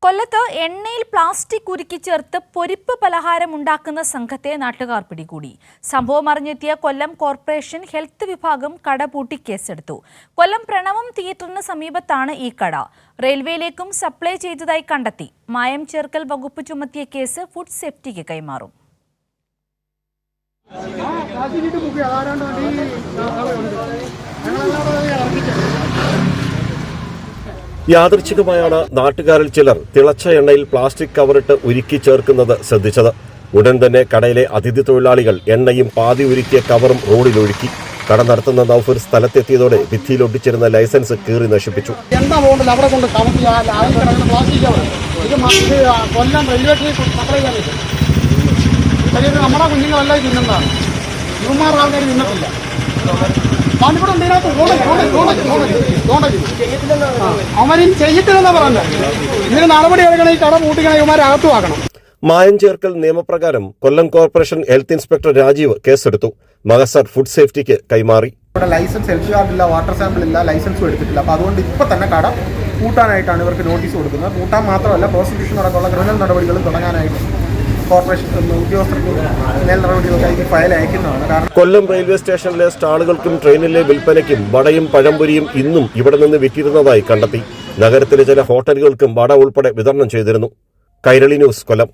കൊല്ലത്ത് എണ്ണയിൽ പ്ലാസ്റ്റിക് ഉരുക്കി ചേർത്ത് പൊരിപ്പ് പലഹാരം ഉണ്ടാക്കുന്ന സംഘത്തെ നാട്ടുകാർ പിടികൂടി. സംഭവം അറിഞ്ഞെത്തിയ കൊല്ലം കോർപ്പറേഷൻ ഹെൽത്ത് വിഭാഗം കട പൂട്ടി കേസെടുത്തു. കൊല്ലം പ്രണവം തിയേറ്ററിന് സമീപത്താണ് ഈ കട. റെയിൽവേയിലേക്കും സപ്ലൈ ചെയ്തതായി കണ്ടെത്തി. മായം ചേർക്കൽ വകുപ്പ് ചുമത്തിയ കേസ് ഫുഡ് സേഫ്റ്റിക്ക് കൈമാറും. യാദൃച്ഛികമായാണ് നാട്ടുകാരിൽ ചിലർ തിളച്ച എണ്ണയിൽ പ്ലാസ്റ്റിക് കവറിട്ട് ഉരുക്കി ചേർക്കുന്നത് ശ്രദ്ധിച്ചത്. ഉടൻ തന്നെ കടയിലെ അതിഥി തൊഴിലാളികൾ എണ്ണയും പാതി ഉരുക്കിയ കവറും റോഡിലൊഴുക്കി. കട നടത്തുന്ന നൌഫർ സ്ഥലത്തെത്തിയതോടെ ഭിത്തിയിലൊട്ടിച്ചിരുന്ന ലൈസൻസ് കീറി നശിപ്പിച്ചു. മായം ചേർക്കൽ നിയമപ്രകാരം കൊല്ലം കോർപ്പറേഷൻ ഹെൽത്ത് ഇൻസ്പെക്ടർ രാജീവ് കേസെടുത്തു. മഹസർ ഫുഡ് സേഫ്റ്റിക്ക് കൈമാറി. ലൈസൻസ് ഹെൽത്ത് കാർഡ് ഇല്ല, വാട്ടർ സാമ്പിൾ ഇല്ല, ലൈസൻസും എടുത്തിട്ടില്ല. അപ്പോൾ അതുകൊണ്ട് ഇപ്പൊ തന്നെ കട പൂട്ടാനായിട്ടാണ് ഇവർക്ക് നോട്ടീസ് കൊടുക്കുന്നത്. പൂട്ടാൻ മാത്രമല്ല, പ്രോസിക്യൂഷൻ അടക്കമുള്ള ക്രിമിനൽ നടപടികളും തുടങ്ങാനായിട്ട് കോർപ്പറേഷൻ ഉദ്യോഗസ്ഥർക്ക് മേൽ നടപടികൾക്കായി ഫയൽ അയക്കുന്നതാണ്. കൊല്ലം റെയിൽവേ സ്റ്റേഷനിലെ സ്റ്റാളുകൾക്കും ട്രെയിനിലെ വിൽപ്പനയ്ക്കും വടയും പഴംപൊരിയും ഇന്നും ഇവിടെ നിന്ന് വിറ്റിരുന്നതായി കണ്ടെത്തി. നഗരത്തിലെ ചില ഹോട്ടലുകൾക്കും വട ഉൾപ്പെടെ വിതരണം ചെയ്തിരുന്നു. കൈരളി ന്യൂസ്, കൊല്ലം.